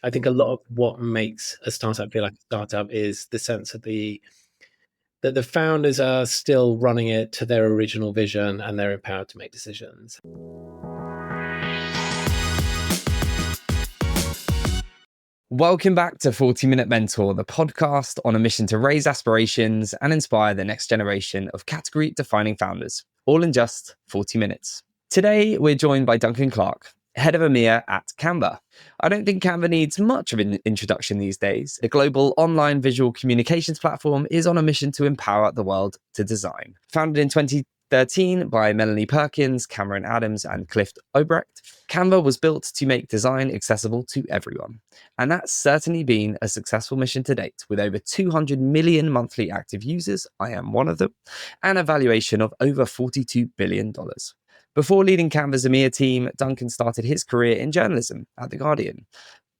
I think a lot of what makes a startup feel like a startup is the sense of that the founders are still running it to their original vision and they're empowered to make decisions. Welcome back to 40-Minute Mentor, the podcast on a mission to raise aspirations and inspire the next generation of category-defining founders, all in just 40 minutes. Today, we're joined by Duncan Clark, head of EMEA at Canva. I don't think Canva needs much of an introduction these days. The global online visual communications platform is on a mission to empower the world to design. Founded in 2013 by Melanie Perkins, Cameron Adams, and Cliff Obrecht, Canva was built to make design accessible to everyone. And that's certainly been a successful mission to date, with over 200 million monthly active users, I am one of them, and a valuation of over $42 billion. Before leading Canva's EMEA team, Duncan started his career in journalism at The Guardian,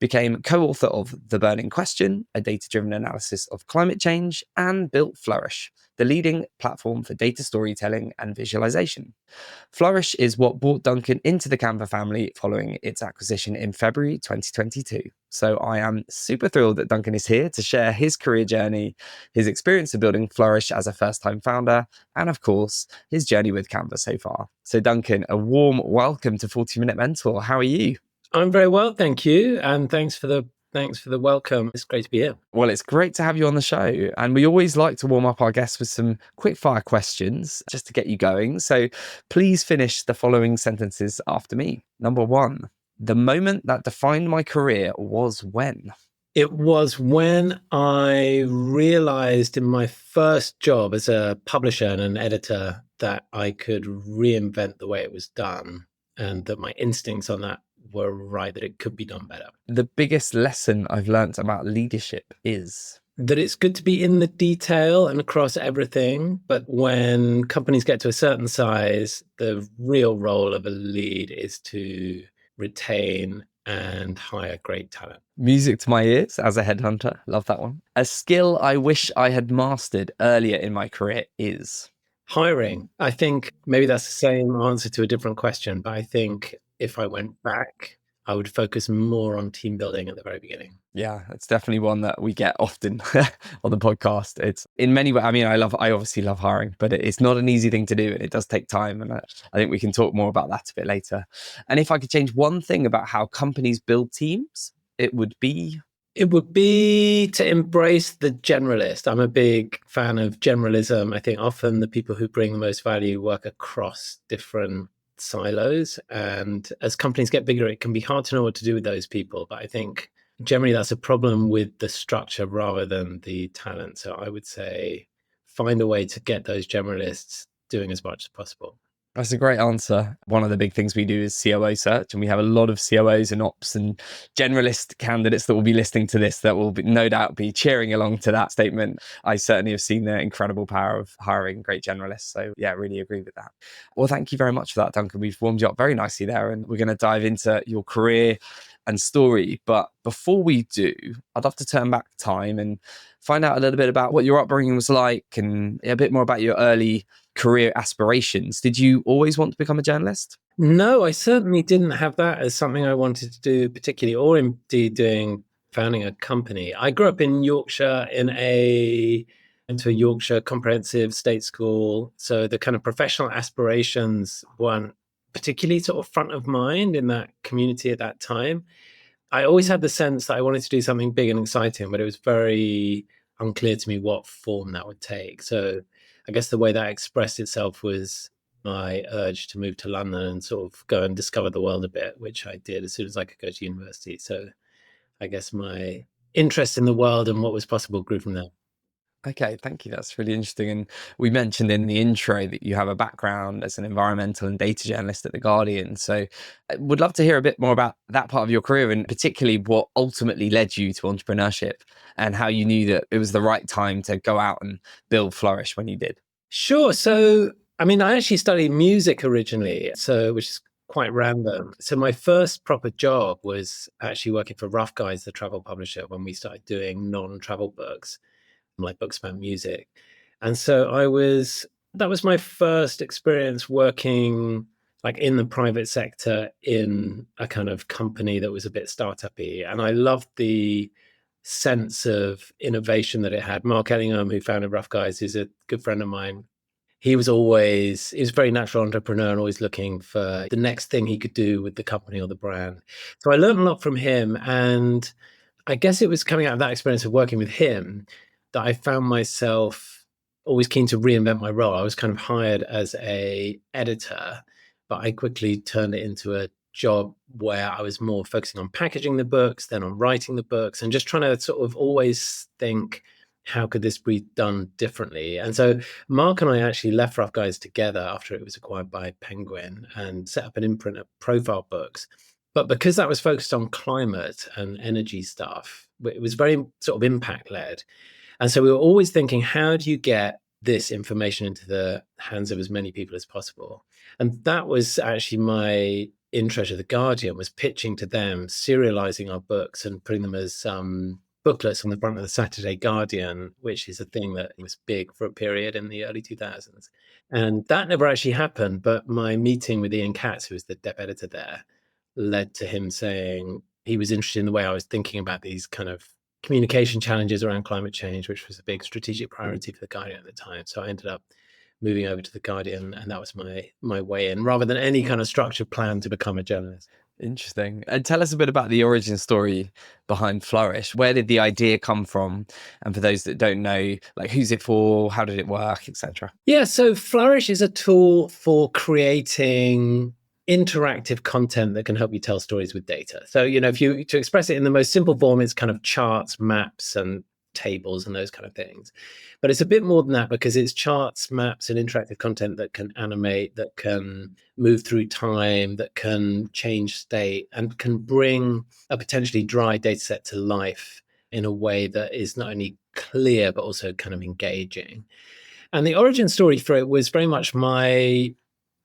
became co-author of The Burning Question, a data-driven analysis of climate change, and built Flourish, the leading platform for data storytelling and visualization. Flourish is what brought Duncan into the Canva family following its acquisition in February 2022. So I am super thrilled that Duncan is here to share his career journey, his experience of building Flourish as a first-time founder, and of course, his journey with Canva so far. So Duncan, a warm welcome to 40-Minute Mentor. How are you? I'm very well, thank you. And thanks for the welcome. It's great to be here. Well, it's great to have you on the show. And we always like to warm up our guests with some quick fire questions just to get you going. So please finish the following sentences after me. Number 1, the moment that defined my career was when? It was when I realized in my first job as a publisher and an editor that I could reinvent the way it was done, and that my instincts on that were right, that it could be done better. The biggest lesson I've learned about leadership is that it's good to be in the detail and across everything, but when companies get to a certain size, the real role of a lead is to retain and hire great talent. Music to my ears as a headhunter. Love that one. A skill I wish I had mastered earlier in my career is hiring. I think maybe that's the same answer to a different question, but I think if I went back, I would focus more on team building at the very beginning. Yeah, it's definitely one that we get often on the podcast. It's in many ways, I obviously love hiring, but it's not an easy thing to do and it does take time. And I think we can talk more about that a bit later. And if I could change one thing about how companies build teams, it would be to embrace the generalist. I'm a big fan of generalism. I think often the people who bring the most value work across different silos, and as companies get bigger, it can be hard to know what to do with those people. But I think generally that's a problem with the structure rather than the talent. So I would say find a way to get those generalists doing as much as possible. That's a great answer. One of the big things we do is COO search, and we have a lot of COOs and ops and generalist candidates that will be listening to this that will no doubt be cheering along to that statement. I certainly have seen the incredible power of hiring great generalists. So yeah, really agree with that. Well, thank you very much for that, Duncan. We've warmed you up very nicely there, and we're going to dive into your career and story. But before we do, I'd love to turn back time and find out a little bit about what your upbringing was like and a bit more about your early career aspirations. Did you always want to become a journalist? No, I certainly didn't have that as something I wanted to do particularly, or indeed founding a company. I grew up in Yorkshire into a Yorkshire comprehensive state school. So the kind of professional aspirations weren't particularly sort of front of mind in that community at that time. I always had the sense that I wanted to do something big and exciting, but it was very unclear to me what form that would take. So I guess the way that expressed itself was my urge to move to London and sort of go and discover the world a bit, which I did as soon as I could go to university. So I guess my interest in the world and what was possible grew from there. Okay, thank you. That's really interesting. And we mentioned in the intro that you have a background as an environmental and data journalist at The Guardian. So I would love to hear a bit more about that part of your career, and particularly what ultimately led you to entrepreneurship and how you knew that it was the right time to go out and build Flourish when you did. Sure. So, I actually studied music originally, which is quite random. So my first proper job was actually working for Rough Guides, the travel publisher, when we started doing non-travel books, like books about music. And so that was my first experience working like in the private sector in a kind of company that was a bit startup-y. And I loved the sense of innovation that it had. Mark Ellingham, who founded Rough Guys, is a good friend of mine. He was a very natural entrepreneur and always looking for the next thing he could do with the company or the brand. So I learned a lot from him. And I guess it was coming out of that experience of working with him that I found myself always keen to reinvent my role. I was kind of hired as a editor, but I quickly turned it into a job where I was more focusing on packaging the books, then on writing the books, and just trying to sort of always think, how could this be done differently? And so Mark and I actually left Rough Guys together after it was acquired by Penguin and set up an imprint of Profile Books. But because that was focused on climate and energy stuff, it was very sort of impact led. And so we were always thinking, how do you get this information into the hands of as many people as possible? And that was actually my interest of The Guardian, was pitching to them, serializing our books and putting them as booklets on the front of the Saturday Guardian, which is a thing that was big for a period in the early 2000s. And that never actually happened. But my meeting with Ian Katz, who was the dep editor there, led to him saying he was interested in the way I was thinking about these kind of communication challenges around climate change, which was a big strategic priority for The Guardian at the time. So I ended up moving over to The Guardian, and that was my way in, rather than any kind of structured plan to become a journalist. Interesting. And tell us a bit about the origin story behind Flourish. Where did the idea come from? And for those that don't know, like, who's it for? How did it work, etc.? Yeah, so Flourish is a tool for creating interactive content that can help you tell stories with data. So, if you to express it in the most simple form, it's kind of charts, maps, and tables and those kind of things. But it's a bit more than that, because it's charts, maps, and interactive content that can animate, that can move through time, that can change state, and can bring a potentially dry data set to life in a way that is not only clear, but also kind of engaging. And the origin story for it was very much my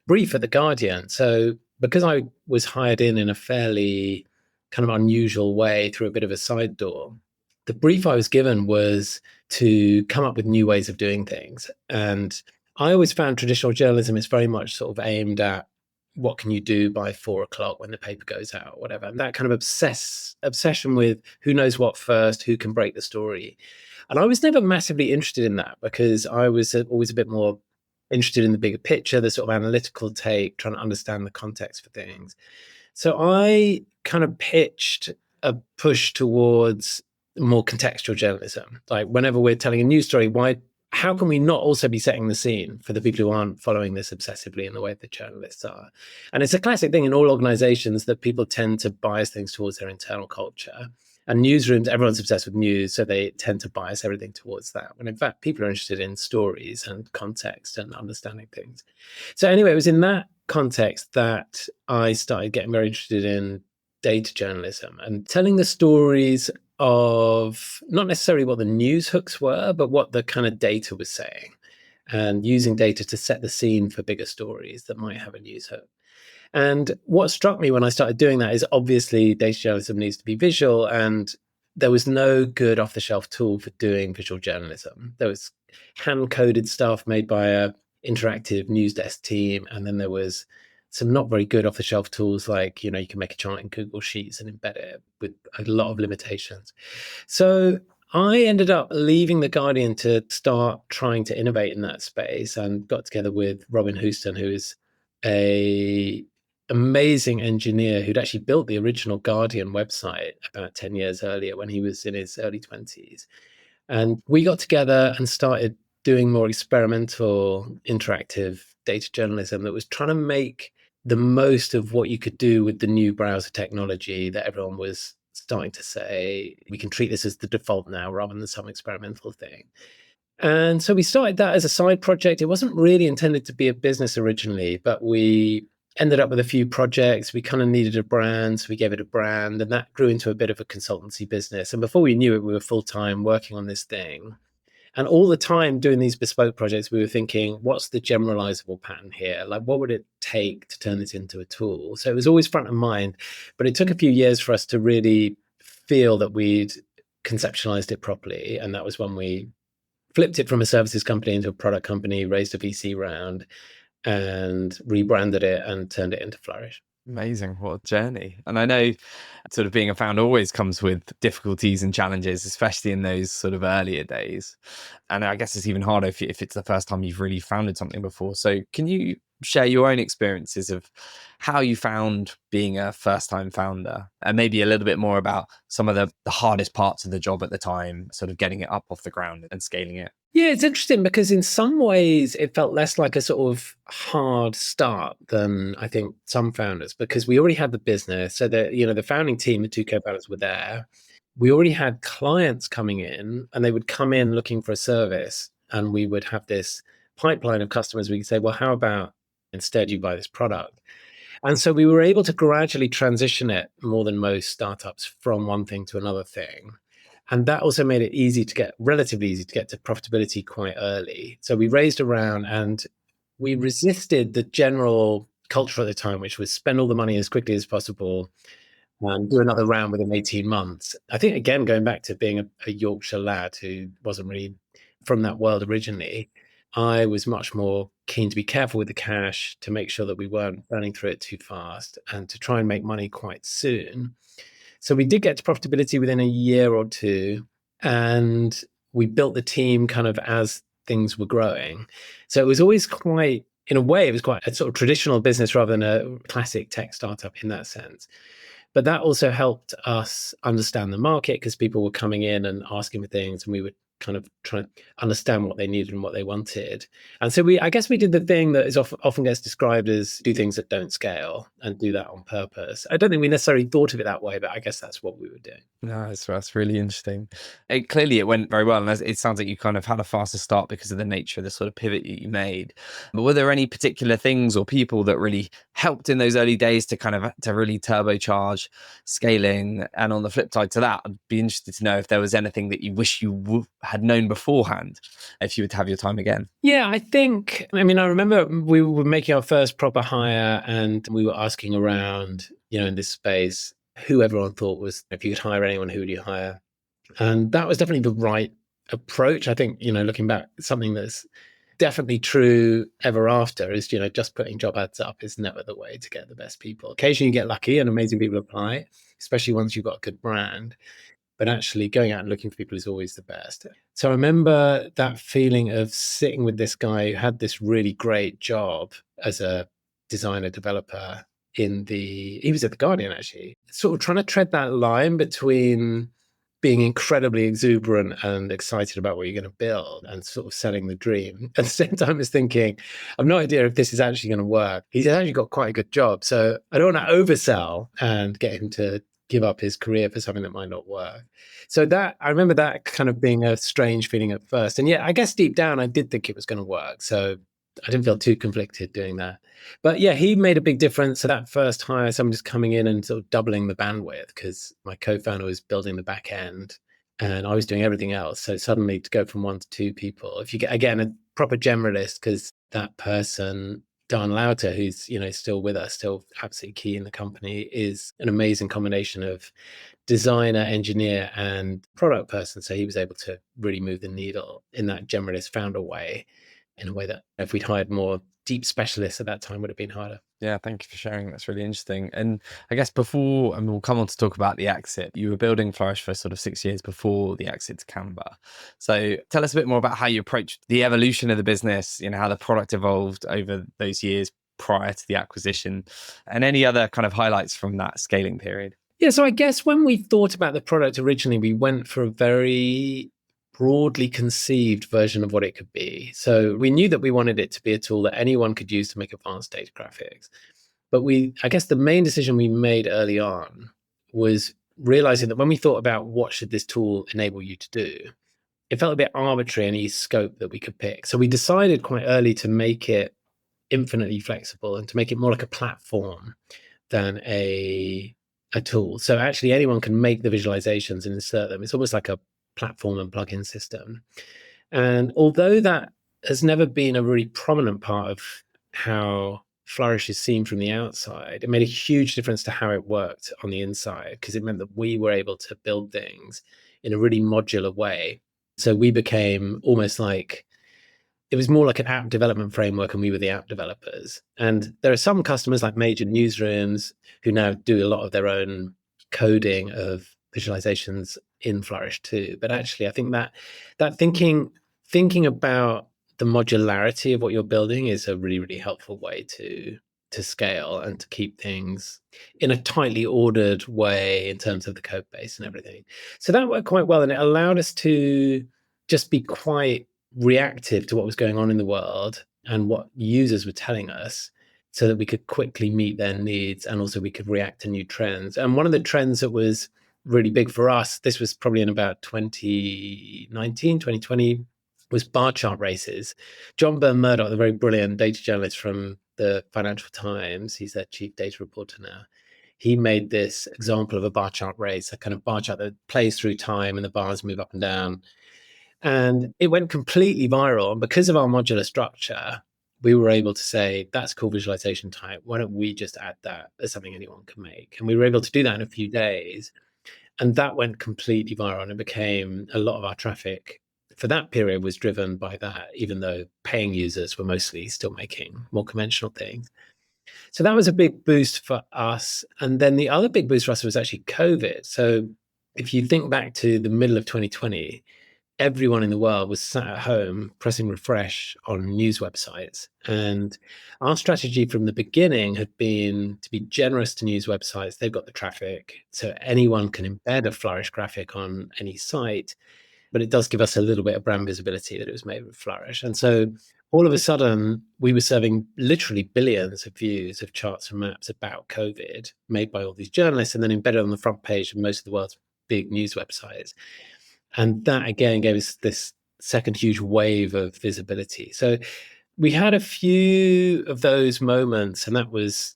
brief at The Guardian. So because I was hired in a fairly kind of unusual way through a bit of a side door, the brief I was given was to come up with new ways of doing things. And I always found traditional journalism is very much sort of aimed at what can you do by 4 o'clock when the paper goes out, or whatever. And that kind of obsession with who knows what first, who can break the story. And I was never massively interested in that, because I was always a bit more interested in the bigger picture, the sort of analytical take, trying to understand the context for things. So I kind of pitched a push towards more contextual journalism. Like, whenever we're telling a news story, how can we not also be setting the scene for the people who aren't following this obsessively in the way that journalists are? And it's a classic thing in all organizations that people tend to bias things towards their internal culture. And newsrooms, everyone's obsessed with news, so they tend to bias everything towards that, when in fact people are interested in stories and context and understanding things. So anyway, it was in that context that I started getting very interested in data journalism and telling the stories of not necessarily what the news hooks were, but what the kind of data was saying, and using data to set the scene for bigger stories that might have a news hook. And what struck me when I started doing that is, obviously data journalism needs to be visual, and there was no good off-the-shelf tool for doing visual journalism. There was hand-coded stuff made by a interactive news desk team, and then there was some not very good off-the-shelf tools, like, you can make a chart in Google Sheets and embed it with a lot of limitations. So I ended up leaving The Guardian to start trying to innovate in that space, and got together with Robin Houston, who is a amazing engineer who'd actually built the original Guardian website about 10 years earlier, when he was in his early 20s. And we got together and started doing more experimental interactive data journalism that was trying to make the most of what you could do with the new browser technology that everyone was starting to say, we can treat this as the default now rather than some experimental thing. And so we started that as a side project. It wasn't really intended to be a business originally, but we ended up with a few projects. We kind of needed a brand, so we gave it a brand, and that grew into a bit of a consultancy business. And before we knew it, we were full-time working on this thing. And all the time doing these bespoke projects, we were thinking, what's the generalizable pattern here? Like, what would it take to turn this into a tool? So it was always front of mind, but it took a few years for us to really feel that we'd conceptualized it properly. And that was when we flipped it from a services company into a product company, raised a VC round, and rebranded it and turned it into Flourish. Amazing. What a journey. And I know sort of being a founder always comes with difficulties and challenges, especially in those sort of earlier days. And I guess it's even harder if it's the first time you've really founded something before. So can you share your own experiences of how you found being a first time founder, and maybe a little bit more about some of the hardest parts of the job at the time, sort of getting it up off the ground and scaling it? Yeah, it's interesting because in some ways it felt less like a sort of hard start than I think some founders, because we already had the business. So the founding team, the two co-founders were there. We already had clients coming in, and they would come in looking for a service, and we would have this pipeline of customers. We could say, well, how about instead you buy this product? And so we were able to gradually transition it more than most startups from one thing to another thing. And that also made it relatively easy to get to profitability quite early. So we raised a round and we resisted the general culture at the time, which was spend all the money as quickly as possible and do another round within 18 months. I think, again, going back to being a Yorkshire lad who wasn't really from that world originally, I was much more keen to be careful with the cash, to make sure that we weren't burning through it too fast, and to try and make money quite soon. So we did get to profitability within a year or two, and we built the team kind of as things were growing. So it was always quite, in a way, it was quite a sort of traditional business rather than a classic tech startup in that sense. But that also helped us understand the market, because people were coming in and asking for things, and we would kind of try to understand what they needed and what they wanted. And so I guess we did the thing that is often gets described as do things that don't scale, and do that on purpose. I don't think we necessarily thought of it that way, but I guess that's what we were doing. No, that's really interesting. Clearly, it went very well, and it sounds like you kind of had a faster start because of the nature of the sort of pivot you made. But were there any particular things or people that really helped in those early days to really turbocharge scaling? And on the flip side to that, I'd be interested to know if there was anything that you wish you had known beforehand, if you would have your time again. Yeah, I remember we were making our first proper hire, and we were asking around, in this space, who everyone thought was, if you could hire anyone, who would you hire? And that was definitely the right approach. I think, looking back, something that's definitely true ever after is, just putting job ads up is never the way to get the best people. Occasionally you get lucky and amazing people apply, especially once you've got a good brand. But actually going out and looking for people is always the best. So I remember that feeling of sitting with this guy who had this really great job as a designer developer he was at the Guardian, actually, sort of trying to tread that line between being incredibly exuberant and excited about what you're going to build and sort of selling the dream. At the same time as thinking, I've no idea if this is actually going to work. He's actually got quite a good job. So I don't want to oversell and get him to give up his career for something that might not work. So I remember that kind of being a strange feeling at first. And yet, I guess deep down, I did think it was going to work. So I didn't feel too conflicted doing that. But yeah, he made a big difference. So that first hire, someone just coming in and sort of doubling the bandwidth, because my co-founder was building the back end and I was doing everything else. So suddenly to go from 1 to 2 people, if you get, again, a proper generalist, because that person, Dan Lauter, who's, still with us, still absolutely key in the company, is an amazing combination of designer, engineer, and product person. So he was able to really move the needle in that generalist founder way, in a way that if we'd hired more deep specialists at that time would have been harder. Yeah, thank you for sharing. That's really interesting. And I guess before, and we'll come on to talk about the exit, you were building Flourish for sort of 6 years before the exit to Canva. So tell us a bit more about how you approached the evolution of the business, how the product evolved over those years prior to the acquisition, and any other kind of highlights from that scaling period. Yeah, so I guess when we thought about the product originally, we went for a very broadly conceived version of what it could be. So we knew that we wanted it to be a tool that anyone could use to make advanced data graphics. But I guess the main decision we made early on was realizing that when we thought about what should this tool enable you to do, it felt a bit arbitrary any scope that we could pick. So we decided quite early to make it infinitely flexible and to make it more like a platform than a tool. So actually anyone can make the visualizations and insert them. It's almost like a platform and plugin system. And although that has never been a really prominent part of how Flourish is seen from the outside, it made a huge difference to how it worked on the inside, because it meant that we were able to build things in a really modular way. So we became almost like it was more like an app development framework and we were the app developers. And there are some customers like major newsrooms who now do a lot of their own coding of visualizations in Flourish too. But actually, I think that thinking about the modularity of what you're building is a really, really helpful way to scale and to keep things in a tightly ordered way in terms of the code base and everything. So that worked quite well, and it allowed us to just be quite reactive to what was going on in the world and what users were telling us, so that we could quickly meet their needs, and also we could react to new trends. And one of the trends that was really big for us, this was probably in about 2019, 2020, was bar chart races. John Byrne Murdoch, the very brilliant data journalist from the Financial Times, he's their chief data reporter now, he made this example of a bar chart race, a kind of bar chart that plays through time and the bars move up and down. And it went completely viral. And because of our modular structure, we were able to say, that's cool visualization type. Why don't we just add that as something anyone can make? And we were able to do that in a few days. And that went completely viral. And it became a lot of our traffic for that period was driven by that, even though paying users were mostly still making more conventional things. So that was a big boost for us. And then the other big boost for us was actually COVID. So if you think back to the middle of 2020, everyone in the world was sat at home pressing refresh on news websites. And our strategy from the beginning had been to be generous to news websites. They've got the traffic, so anyone can embed a Flourish graphic on any site, but it does give us a little bit of brand visibility that it was made with Flourish. And so all of a sudden, we were serving literally billions of views of charts and maps about COVID made by all these journalists and then embedded on the front page of most of the world's big news websites. And that, again, gave us this second huge wave of visibility. So we had a few of those moments, and that was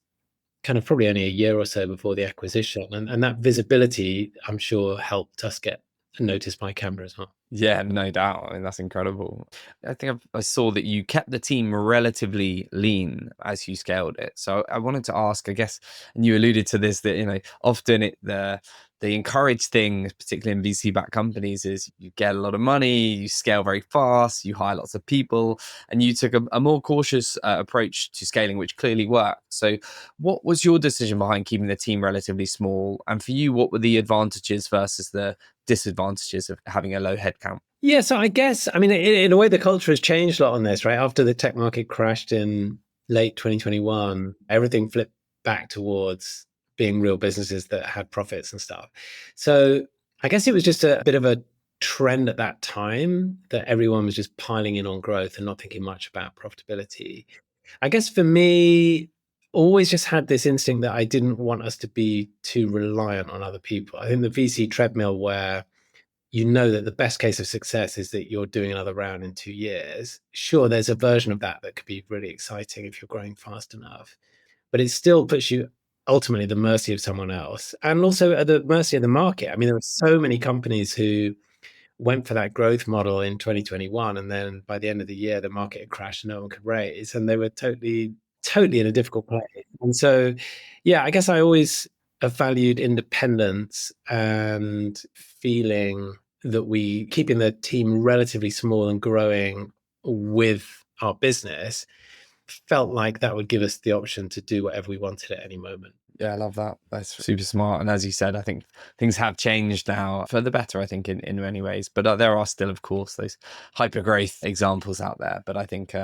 kind of probably only a year or so before the acquisition. And that visibility, I'm sure, helped us get noticed by Canva as well. Yeah, no doubt. I mean, that's incredible. I think I saw that you kept the team relatively lean as you scaled it. So I wanted to ask, I guess, and you alluded to this, that, often the encouraged thing, particularly in VC-backed companies, is you get a lot of money, you scale very fast, you hire lots of people, and you took a more cautious approach to scaling, which clearly worked. So what was your decision behind keeping the team relatively small? And for you, what were the advantages versus the disadvantages of having a low headcount? Yeah, so I guess, I mean, in a way, the culture has changed a lot on this, right? After the tech market crashed in late 2021, everything flipped back towards being real businesses that had profits and stuff. So I guess it was just a bit of a trend at that time that everyone was just piling in on growth and not thinking much about profitability. I guess for me, always just had this instinct that I didn't want us to be too reliant on other people. I think the VC treadmill, where you know that the best case of success is that you're doing another round in 2 years. Sure, there's a version of that that could be really exciting if you're growing fast enough, but it still puts you ultimately at the mercy of someone else, and also at the mercy of the market. I mean, there are so many companies who went for that growth model in 2021, and then by the end of the year, the market had crashed and no one could raise, and they were totally in a difficult place. And so, yeah, I guess I always have valued independence and feeling that we keeping the team relatively small and growing with our business felt like that would give us the option to do whatever we wanted at any moment. Yeah, I love that. That's super smart. And as you said, I think things have changed now for the better, I think, in many ways. But there are still, of course, those hyper growth examples out there. But I think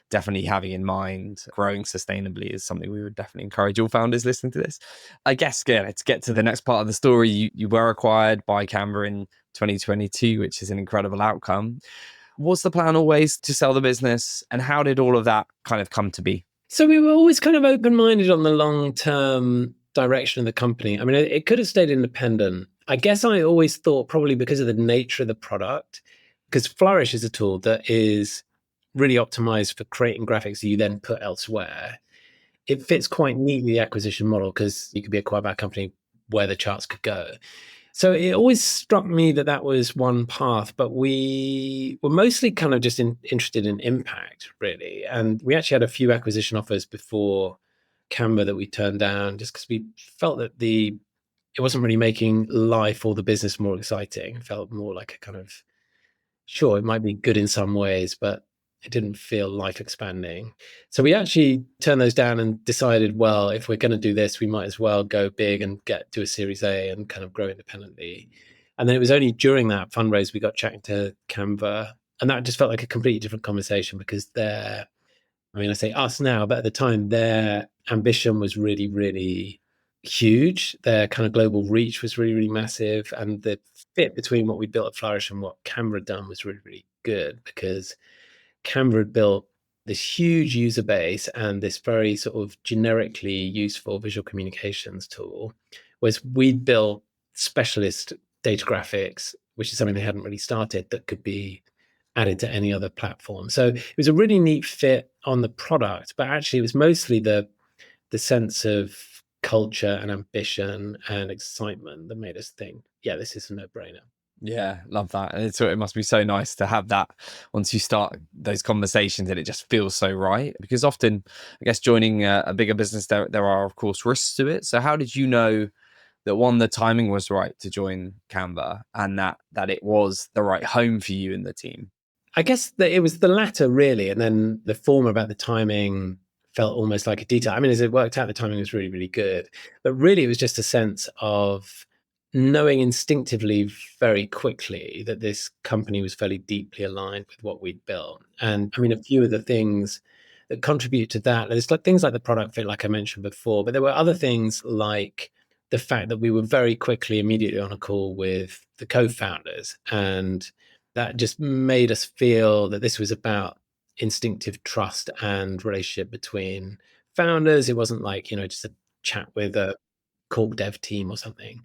definitely having in mind growing sustainably is something we would definitely encourage all founders listening to this. I guess, yeah, let's get to the next part of the story. You were acquired by Canva in 2022, which is an incredible outcome. Was the plan always to sell the business? And how did all of that kind of come to be? So we were always kind of open-minded on the long-term direction of the company. I mean, it could have stayed independent. I guess I always thought, probably because of the nature of the product, because Flourish is a tool that is really optimized for creating graphics that you then put elsewhere. It fits quite neatly the acquisition model, because you could be acquired by a company where the charts could go. So it always struck me that that was one path, but we were mostly kind of just interested in impact, really. And we actually had a few acquisition offers before Canva that we turned down, just because we felt that it wasn't really making life or the business more exciting. It felt more like a kind of, sure, it might be good in some ways, but It didn't feel life expanding. So we actually turned those down and decided, well, if we're going to do this, we might as well go big and get to a Series A and kind of grow independently. And then it was only during that fundraise we got chatting to Canva. And that just felt like a completely different conversation because I say us now, but at the time, their ambition was really, really huge. Their kind of global reach was really, really massive. And the fit between what we built at Flourish and what Canva had done was really, really good because Canva had built this huge user base and this very sort of generically useful visual communications tool, whereas we'd built specialist data graphics, which is something they hadn't really started, that could be added to any other platform. So it was a really neat fit on the product, but actually it was mostly the sense of culture and ambition and excitement that made us think, yeah, this is a no-brainer. Yeah, love that. And it must be so nice to have that once you start those conversations and it just feels so right. Because often, I guess, joining a bigger business, there are, of course, risks to it. So how did you know that, one, the timing was right to join Canva and that it was the right home for you and the team? I guess that it was the latter, really. And then the former about the timing felt almost like a detail. I mean, as it worked out, the timing was really, really good. But really, it was just a sense of knowing instinctively very quickly that this company was fairly deeply aligned with what we'd built. And I mean, a few of the things that contribute to that, there's like things like the product fit, like I mentioned before, but there were other things like the fact that we were very quickly, immediately on a call with the co-founders. And that just made us feel that this was about instinctive trust and relationship between founders. It wasn't like, just a chat with a corp dev team or something.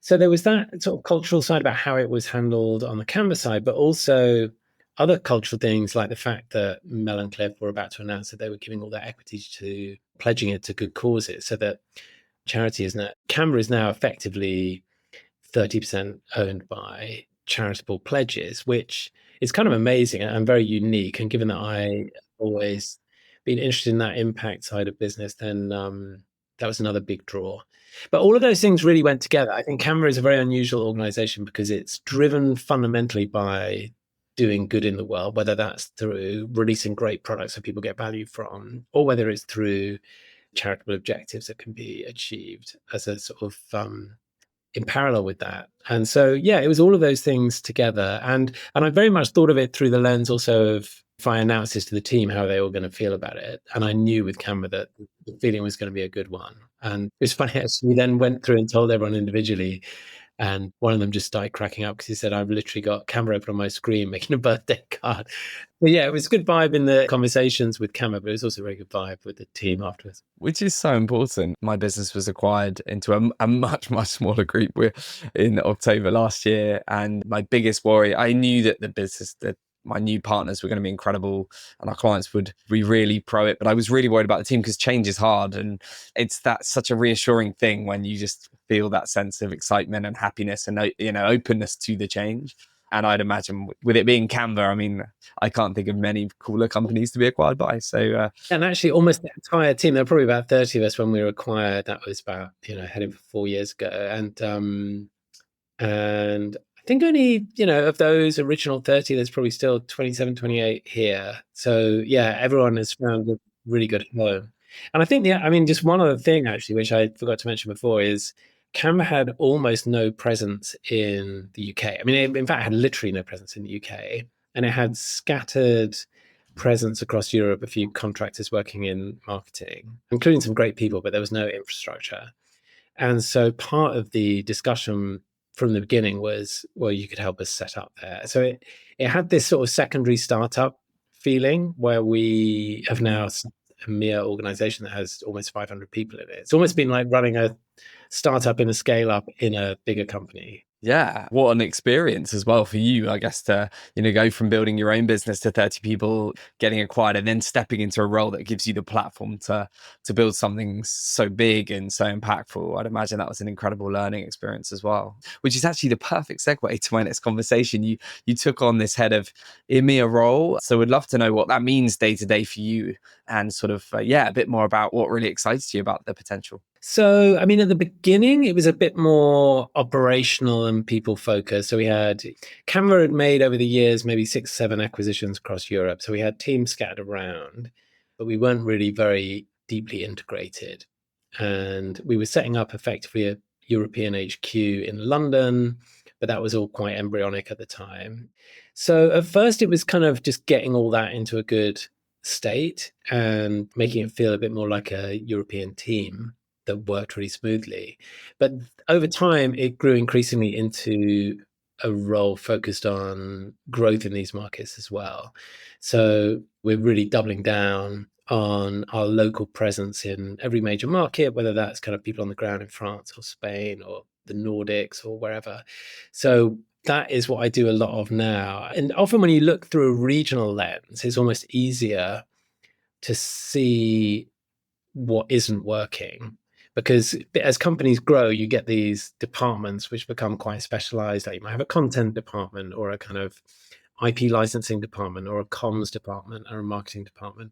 So there was that sort of cultural side about how it was handled on the Canva side, but also other cultural things like the fact that Mel and Cliff were about to announce that they were giving all their equity to pledging it to good causes, so that Canva is now effectively 30% owned by charitable pledges, which is kind of amazing and very unique. And given that I always been interested in that impact side of business, then that was another big draw. But all of those things really went together. I think Canva is a very unusual organization because it's driven fundamentally by doing good in the world, whether that's through releasing great products that people get value from, or whether it's through charitable objectives that can be achieved as a sort of in parallel with that. And so, yeah, it was all of those things together. And I very much thought of it through the lens also of, if I announced this to the team, how are they all going to feel about it? And I knew with Canva that the feeling was going to be a good one. And it was funny, actually, we then went through and told everyone individually. And one of them just started cracking up because he said, I've literally got Canva open on my screen making a birthday card. But yeah, it was a good vibe in the conversations with Canva, but it was also a very good vibe with the team afterwards. Which is so important. My business was acquired into a much, much smaller group in October last year. And my biggest worry, I knew that that my new partners were going to be incredible and our clients would be really pro it. But I was really worried about the team because change is hard. And it's such a reassuring thing when you just feel that sense of excitement and happiness and, openness to the change. And I'd imagine with it being Canva, I mean, I can't think of many cooler companies to be acquired by. So, and actually, almost the entire team, there were probably about 30 of us when we were acquired. That was about, heading for 4 years ago. And I think only, of those original 30, there's probably still 27, 28 here. So yeah, everyone has found a really good home. And I think, just one other thing actually, which I forgot to mention before, is Canva had almost no presence in the UK. I mean, it, in fact, had literally no presence in the UK. And it had scattered presence across Europe, a few contractors working in marketing, including some great people, but there was no infrastructure. And so part of the discussion from the beginning was, well, you could help us set up there. So it had this sort of secondary startup feeling where we have now a EMEA organization that has almost 500 people in it. It's almost been like running a startup in a scale up in a bigger company. yeah, what an experience as well for you, I guess, to, go from building your own business to 30 people, getting acquired, and then stepping into a role that gives you the platform to build something so big and so impactful. I'd imagine that was an incredible learning experience as well, which is actually the perfect segue to my next conversation. You took on this head of EMEA role. So we'd love to know what that means day to day for you and sort of, a bit more about what really excites you about the potential. So, I mean, at the beginning, it was a bit more operational and people focused. So we had Canva had made over the years maybe 6, 7 acquisitions across Europe. So we had teams scattered around, but we weren't really very deeply integrated. And we were setting up effectively a European HQ in London, but that was all quite embryonic at the time. So at first, it was kind of just getting all that into a good state and making it feel a bit more like a European team that worked really smoothly. But over time, it grew increasingly into a role focused on growth in these markets as well. So we're really doubling down on our local presence in every major market, whether that's kind of people on the ground in France or Spain or the Nordics or wherever. So that is what I do a lot of now. And often when you look through a regional lens, it's almost easier to see what isn't working, because as companies grow, you get these departments which become quite specialized. Like you might have a content department or a kind of IP licensing department or a comms department or a marketing department.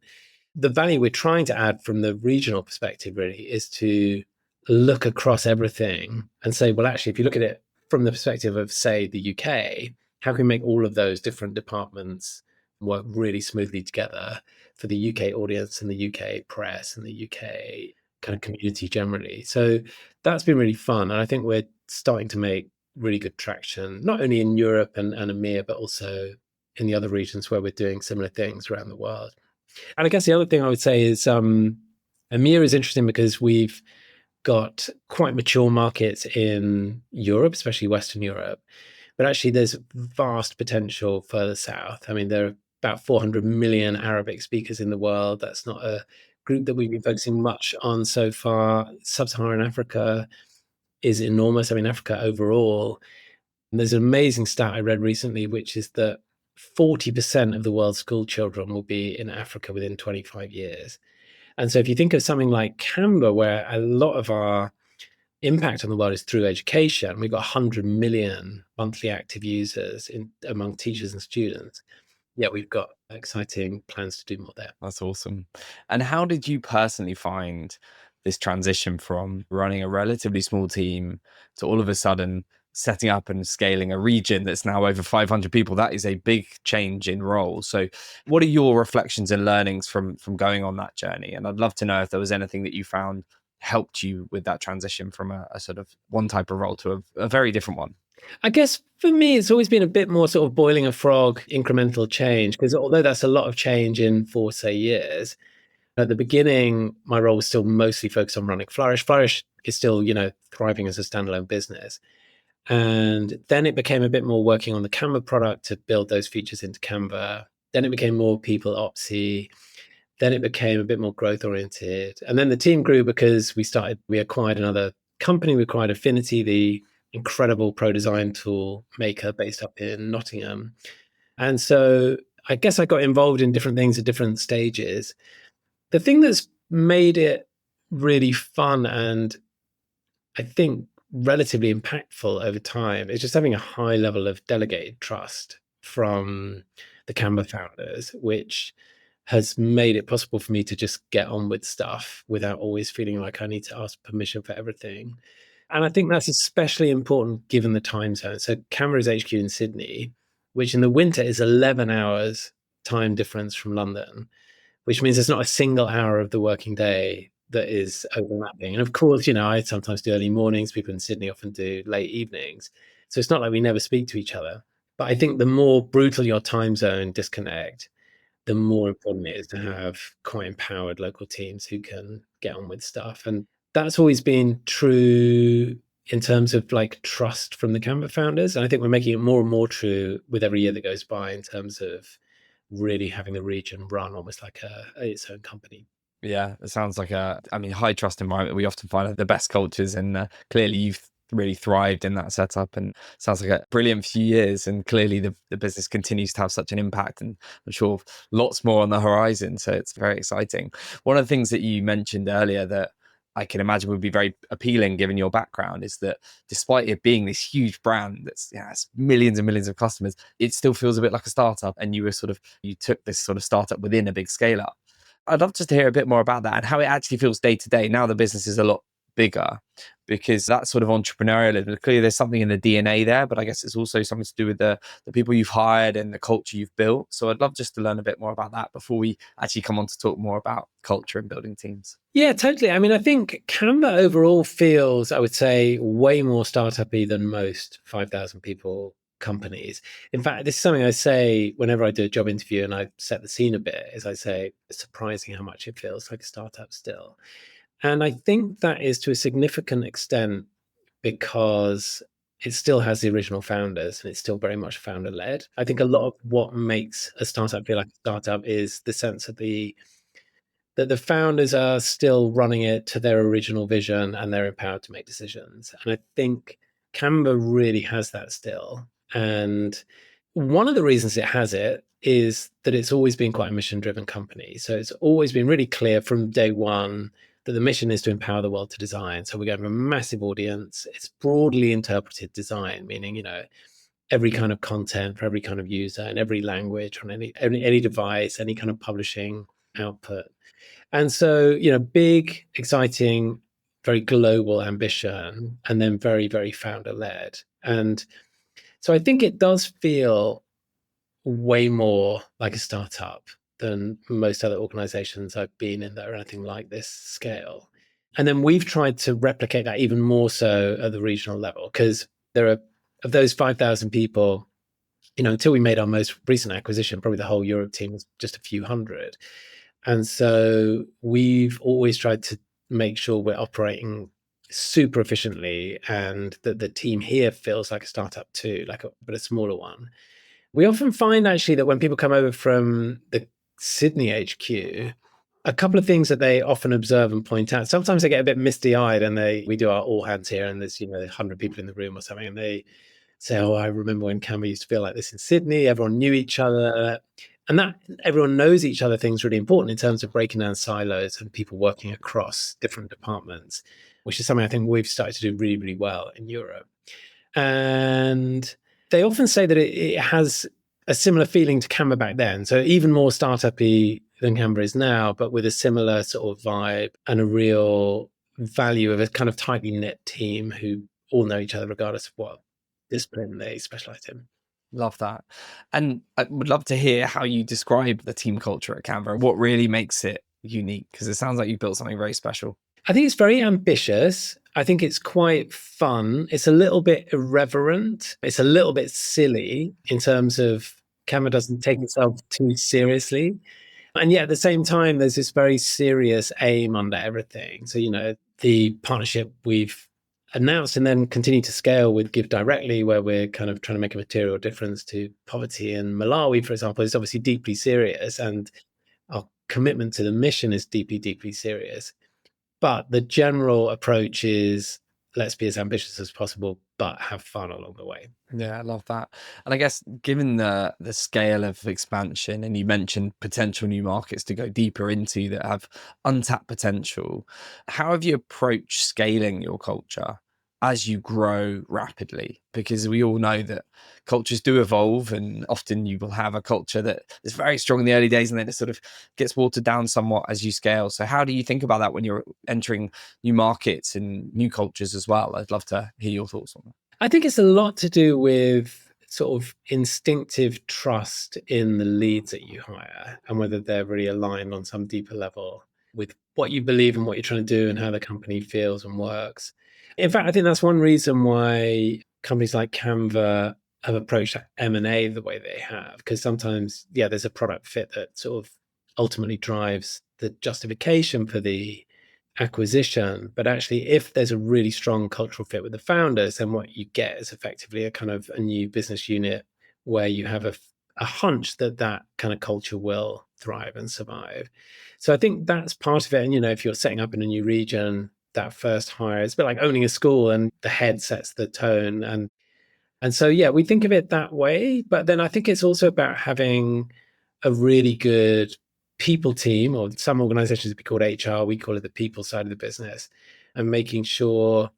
The value we're trying to add from the regional perspective really is to look across everything and say, well, actually, if you look at it from the perspective of, say, the UK, how can we make all of those different departments work really smoothly together for the UK audience and the UK press and the UK kind of community generally? So that's been really fun. And I think we're starting to make really good traction, not only in Europe and EMEA, but also in the other regions where we're doing similar things around the world. And I guess the other thing I would say is EMEA is interesting because we've got quite mature markets in Europe, especially Western Europe. But actually, there's vast potential further south. I mean, there are about 400 million Arabic speakers in the world. That's not a group that we've been focusing much on so far. Sub-Saharan Africa is enormous. I mean, Africa overall. And there's an amazing stat I read recently, which is that 40% of the world's school children will be in Africa within 25 years. And so if you think of something like Canva, where a lot of our impact on the world is through education, we've got 100 million monthly active users among teachers and students. Yeah, we've got exciting plans to do more there. That's awesome. And how did you personally find this transition from running a relatively small team to all of a sudden setting up and scaling a region that's now over 500 people? That is a big change in role. So what are your reflections and learnings from going on that journey? And I'd love to know if there was anything that you found helped you with that transition from a sort of one type of role to a very different one. I guess for me, it's always been a bit more sort of boiling a frog, incremental change, because although that's a lot of change in 4, say, years, at the beginning, my role was still mostly focused on running Flourish. Flourish is still, thriving as a standalone business. And then it became a bit more working on the Canva product to build those features into Canva. Then it became more people opsy. Then it became a bit more growth oriented. And then the team grew because we acquired another company. We acquired Affinity, the incredible pro design tool maker based up in Nottingham. And so I guess I got involved in different things at different stages. The thing that's made it really fun and I think relatively impactful over time is just having a high level of delegated trust from the Canva founders, which has made it possible for me to just get on with stuff without always feeling like I need to ask permission for everything. And I think that's especially important given the time zone. So Canva is HQ in Sydney, which in the winter is 11 hours time difference from London, which means there's not a single hour of the working day that is overlapping. And of course, I sometimes do early mornings. People in Sydney often do late evenings. So it's not like we never speak to each other. But I think the more brutal your time zone disconnect, the more important it is to have quite empowered local teams who can get on with stuff. And that's always been true in terms of like trust from the Canva founders. And I think we're making it more and more true with every year that goes by in terms of really having the region run almost like its own company. Yeah, it sounds like high trust environment. We often find the best cultures, and clearly you've really thrived in that setup, and sounds like a brilliant few years. And clearly the business continues to have such an impact, and I'm sure lots more on the horizon. So it's very exciting. One of the things that you mentioned earlier that I can imagine would be very appealing given your background is that despite it being this huge brand that's has millions and millions of customers, it still feels a bit like a startup. And you took this sort of startup within a big scale up. I'd love just to hear a bit more about that and how it actually feels day to day. Now the business is a lot bigger, because that's sort of entrepreneurial. Clearly, there's something in the DNA there, but I guess it's also something to do with the people you've hired and the culture you've built. So I'd love just to learn a bit more about that before we actually come on to talk more about culture and building teams. Yeah, totally. I mean, I think Canva overall feels, I would say, way more startup-y than most 5,000 people companies. In fact, this is something I say whenever I do a job interview and I set the scene a bit, is I say, it's surprising how much it feels like a startup still. And I think that is to a significant extent because it still has the original founders and it's still very much founder led. I think a lot of what makes a startup feel like a startup is the sense of that the founders are still running it to their original vision and they're empowered to make decisions. And I think Canva really has that still. And one of the reasons it has it is that it's always been quite a mission driven company. So it's always been really clear from day one that the mission is to empower the world to design. So we're going to have a massive audience. It's broadly interpreted design, meaning, every kind of content for every kind of user in every language on any device, any kind of publishing output. And so, big, exciting, very global ambition, and then very, very founder led. And so I think it does feel way more like a startup than most other organizations I've been in that are anything like this scale. And then we've tried to replicate that even more so at the regional level, because there are, of those 5,000 people, until we made our most recent acquisition, probably the whole Europe team was just a few hundred. And so we've always tried to make sure we're operating super efficiently and that the team here feels like a startup too, but a smaller one. We often find actually that when people come over from the Sydney HQ, a couple of things that they often observe and point out. Sometimes they get a bit misty-eyed and we do our all hands here and there's 100 people in the room or something, and they say, "Oh, I remember when Canva used to feel like this in Sydney. Everyone knew each other." And that everyone knows each other thing's really important in terms of breaking down silos and people working across different departments, which is something I think we've started to do really, really well in Europe. And they often say that it has a similar feeling to Canva back then. So even more startup-y than Canva is now, but with a similar sort of vibe and a real value of a kind of tightly knit team who all know each other regardless of what discipline they specialize in. Love that. And I would love to hear how you describe the team culture at Canva and what really makes it unique, because it sounds like you've built something very special. I think it's very ambitious. I think it's quite fun. It's a little bit irreverent. It's a little bit silly in terms of Canva doesn't take itself too seriously. And yet at the same time, there's this very serious aim under everything. So, the partnership we've announced and then continue to scale with Give Directly, where we're kind of trying to make a material difference to poverty in Malawi, for example, is obviously deeply serious. And our commitment to the mission is deeply, deeply serious. But the general approach is let's be as ambitious as possible, but have fun along the way. Yeah, I love that. And I guess given the scale of expansion, and you mentioned potential new markets to go deeper into that have untapped potential, how have you approached scaling your culture as you grow rapidly? Because we all know that cultures do evolve, and often you will have a culture that is very strong in the early days and then it sort of gets watered down somewhat as you scale. So how do you think about that when you're entering new markets and new cultures as well? I'd love to hear your thoughts on that. I think it's a lot to do with sort of instinctive trust in the leads that you hire and whether they're really aligned on some deeper level with what you believe and what you're trying to do and how the company feels and works. In fact, I think that's one reason why companies like Canva have approached M&A the way they have, because sometimes, there's a product fit that sort of ultimately drives the justification for the acquisition. But actually, if there's a really strong cultural fit with the founders, then what you get is effectively a kind of a new business unit where you have a hunch that kind of culture will thrive and survive. So I think that's part of it. And, if you're setting up in a new region, that first hire, it's a bit like owning a school and the head sets the tone. And so, we think of it that way. But then I think it's also about having a really good people team, or some organizations would be called HR, we call it the people side of the business, and making sure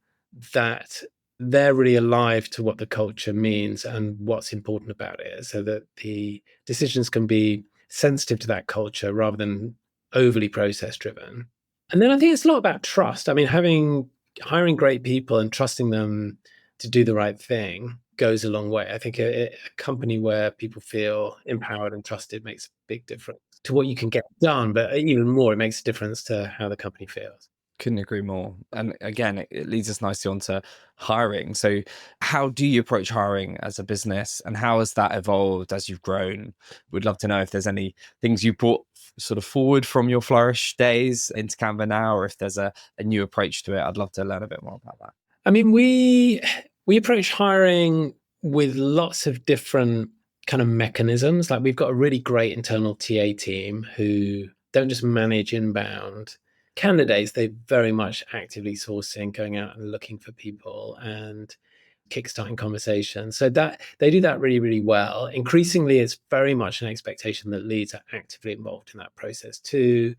that they're really alive to what the culture means and what's important about it, so that the decisions can be sensitive to that culture rather than overly process driven. And then I think it's a lot about trust. I mean, having hiring great people and trusting them to do the right thing goes a long way. I think a company where people feel empowered and trusted makes a big difference to what you can get done, but even more, it makes a difference to how the company feels. Couldn't agree more. And again, it leads us nicely onto hiring. So, how do you approach hiring as a business, and how has that evolved as you've grown? We'd love to know if there's any things you brought sort of forward from your Flourish days into Canva now, or if there's a new approach to it. I'd love to learn a bit more about that. I mean, we approach hiring with lots of different kind of mechanisms. Like we've got a really great internal TA team who don't just manage inbound candidates, they very much actively sourcing, going out and looking for people and kickstarting conversations. So that they do that really, really well. Increasingly, it's very much an expectation that leads are actively involved in that process too.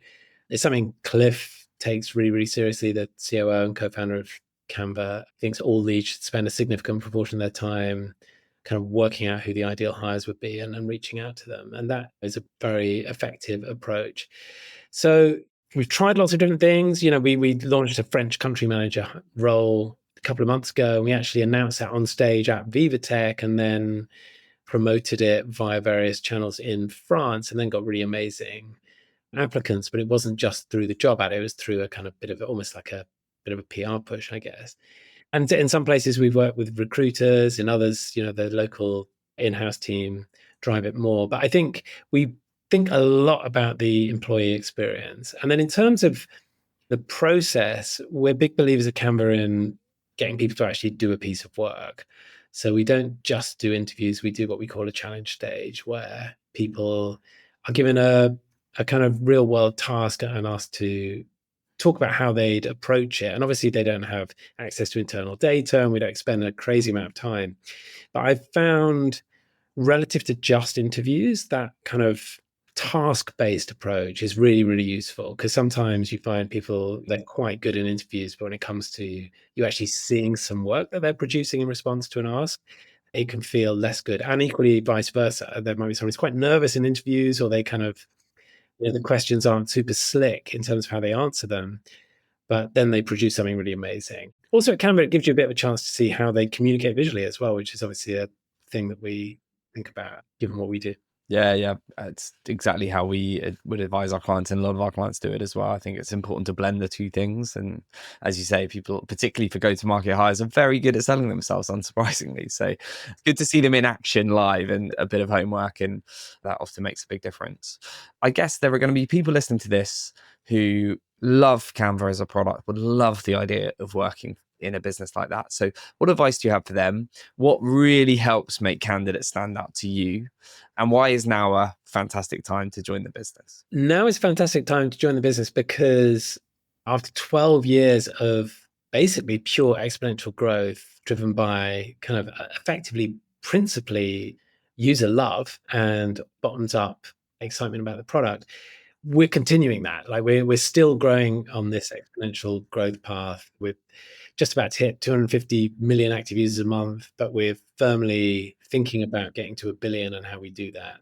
It's something Cliff takes really, really seriously. The COO and co-founder of Canva thinks all leads should spend a significant proportion of their time kind of working out who the ideal hires would be and reaching out to them. And that is a very effective approach. So we've tried lots of different things. We launched a French country manager role a couple of months ago, and we actually announced that on stage at Viva Tech and then promoted it via various channels in France and then got really amazing applicants. But it wasn't just through the job ad, it was through a kind of bit of almost like a bit of a PR push, I guess. And in some places we've worked with recruiters, in others, the local in-house team drive it more. But I think we think a lot about the employee experience. And then in terms of the process, we're big believers at Canva in getting people to actually do a piece of work. So we don't just do interviews, we do what we call a challenge stage, where people are given a kind of real world task and asked to talk about how they'd approach it. And obviously they don't have access to internal data and we don't spend a crazy amount of time. But I've found relative to just interviews, that kind of task-based approach is really, really useful, because sometimes you find people, they're quite good in interviews, but when it comes to you actually seeing some work that they're producing in response to an ask, it can feel less good. And equally vice versa. There might be someone who's quite nervous in interviews, or they kind of, the questions aren't super slick in terms of how they answer them, but then they produce something really amazing. Also at Canva, it gives you a bit of a chance to see how they communicate visually as well, which is obviously a thing that we think about given what we do. Yeah. It's exactly how we would advise our clients, and a lot of our clients do it as well. I think it's important to blend the two things. And as you say, people, particularly for go-to-market hires, are very good at selling themselves, unsurprisingly. So it's good to see them in action live and a bit of homework, and that often makes a big difference. I guess there are going to be people listening to this who love Canva as a product, would love the idea of working in a business like that. So what advice do you have for them? What really helps make candidates stand out to you? And why is now a fantastic time to join the business? Now is a fantastic time to join the business because after 12 years of basically pure exponential growth driven by kind of effectively, principally user love and bottoms up excitement about the product, we're continuing that. Like we're still growing on this exponential growth path. We're just about to hit 250 million active users a month, but we're firmly thinking about getting to 1 billion and how we do that.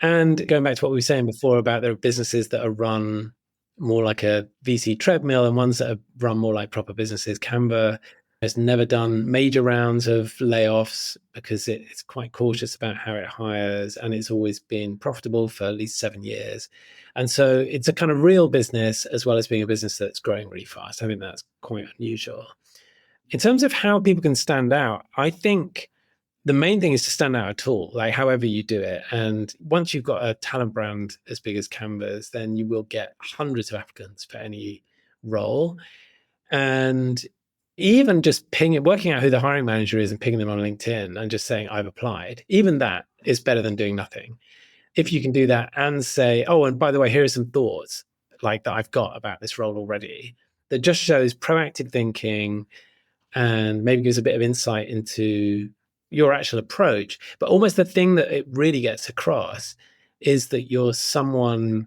And going back to what we were saying before about there are businesses that are run more like a VC treadmill and ones that are run more like proper businesses. Canva has never done major rounds of layoffs because it's quite cautious about how it hires, and it's always been profitable for at least 7 years. And so it's a kind of real business as well as being a business that's growing really fast. I think that's quite unusual. In terms of how people can stand out, I think the main thing is to stand out at all, like however you do it. And once you've got a talent brand as big as Canva's, then you will get hundreds of applicants for any role. And even just working out who the hiring manager is and pinging them on LinkedIn and just saying, I've applied, even that is better than doing nothing. If you can do that and say, oh, and by the way, here are some thoughts like that I've got about this role already, that just shows proactive thinking and maybe gives a bit of insight into your actual approach. But almost the thing that it really gets across is that you're someone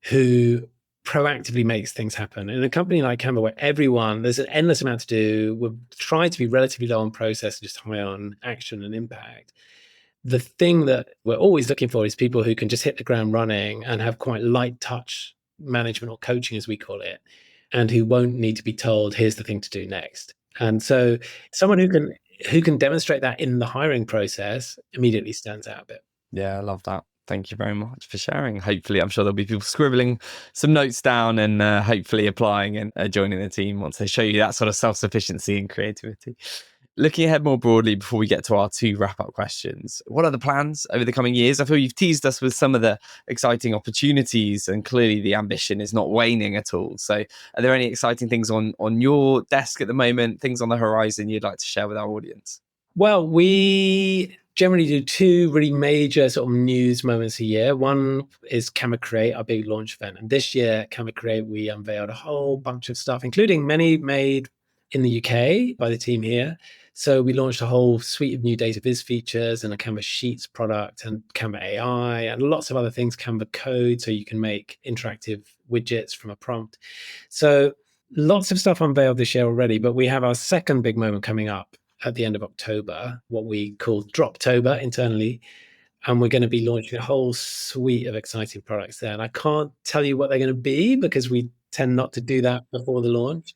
who proactively makes things happen. In a company like Canva, where there's an endless amount to do, we're trying to be relatively low on process, just high on action and impact. The thing that we're always looking for is people who can just hit the ground running and have quite light touch management or coaching, as we call it, and who won't need to be told, here's the thing to do next. And so someone who can demonstrate that in the hiring process immediately stands out a bit. Yeah, I love that. Thank you very much for sharing. Hopefully, I'm sure there'll be people scribbling some notes down and hopefully applying and joining the team once they show you that sort of self-sufficiency and creativity. Looking ahead more broadly before we get to our 2 wrap-up questions, what are the plans over the coming years? I feel you've teased us with some of the exciting opportunities, and clearly the ambition is not waning at all. So are there any exciting things on your desk at the moment, things on the horizon you'd like to share with our audience? Well, we generally do 2 really major sort of news moments a year. One is Canva Create, our big launch event. And this year, Canva Create, we unveiled a whole bunch of stuff, including many made in the UK by the team here. So we launched a whole suite of new data viz features and a Canva Sheets product and Canva AI and lots of other things, Canva Code, so you can make interactive widgets from a prompt. So lots of stuff unveiled this year already, but we have our second big moment coming up at the end of October, what we call Droptober internally. And we're going to be launching a whole suite of exciting products there. And I can't tell you what they're going to be because we tend not to do that before the launch.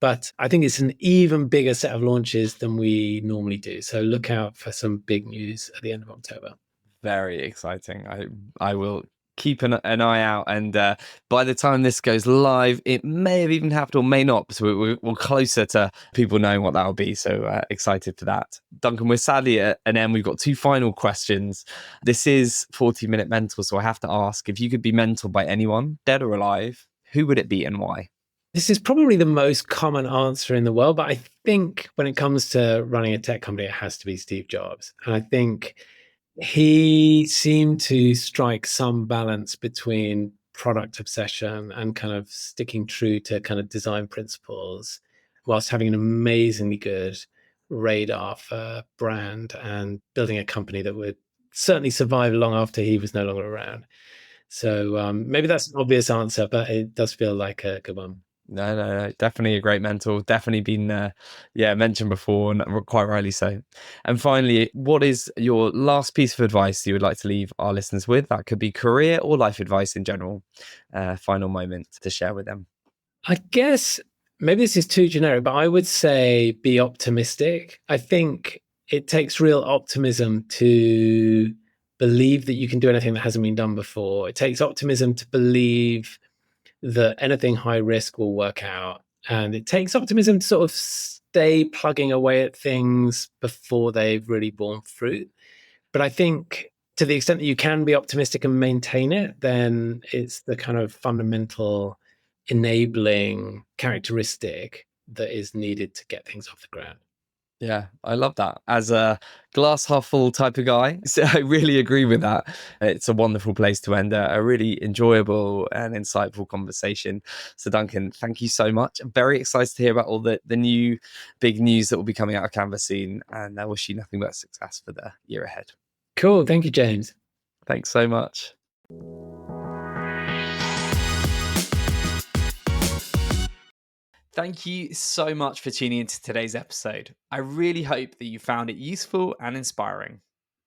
But I think it's an even bigger set of launches than we normally do. So look out for some big news at the end of October. Very exciting. I will keep an eye out, and by the time this goes live, it may have even happened or may not. So we're closer to people knowing what that'll be. So excited for that. Duncan, we're sadly at an end. We've got 2 final questions. This is 40-minute mentor, so I have to ask, if you could be mentored by anyone, dead or alive, who would it be and why? This is probably the most common answer in the world, but I think when it comes to running a tech company, it has to be Steve Jobs. And I think he seemed to strike some balance between product obsession and kind of sticking true to kind of design principles whilst having an amazingly good radar for brand and building a company that would certainly survive long after he was no longer around. So maybe that's an obvious answer, but it does feel like a good one. No, definitely a great mentor. Definitely been, mentioned before, and quite rightly so. And finally, what is your last piece of advice you would like to leave our listeners with? That could be career or life advice in general. Final moment to share with them. I guess maybe this is too generic, but I would say be optimistic. I think it takes real optimism to believe that you can do anything that hasn't been done before. It takes optimism to believe that anything high risk will work out. And it takes optimism to sort of stay plugging away at things before they've really borne fruit. But I think to the extent that you can be optimistic and maintain it, then it's the kind of fundamental enabling characteristic that is needed to get things off the ground. Yeah, I love that. As a glass half full type of guy, so I really agree with that. It's a wonderful place to end a really enjoyable and insightful conversation. So Duncan, thank you so much. I'm very excited to hear about all the new big news that will be coming out of Canva soon, and I wish you nothing but success for the year ahead. Cool. Thank you, James. Thanks so much. Thank you so much for tuning into today's episode. I really hope that you found it useful and inspiring.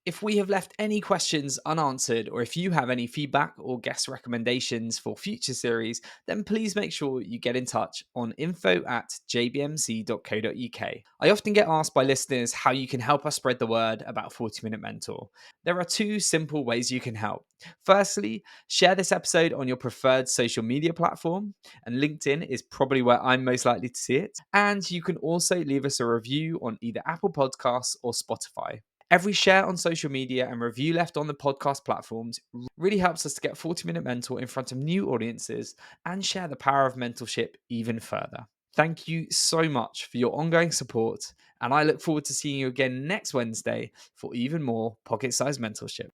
If we have left any questions unanswered, or if you have any feedback or guest recommendations for future series, then please make sure you get in touch on info@jbmc.co.uk. I often get asked by listeners how you can help us spread the word about 40-Minute Mentor. There are 2 simple ways you can help. Firstly, share this episode on your preferred social media platform, and LinkedIn is probably where I'm most likely to see it. And you can also leave us a review on either Apple Podcasts or Spotify. Every share on social media and review left on the podcast platforms really helps us to get 40-Minute Mentor in front of new audiences and share the power of mentorship even further. Thank you so much for your ongoing support, and I look forward to seeing you again next Wednesday for even more pocket-sized mentorship.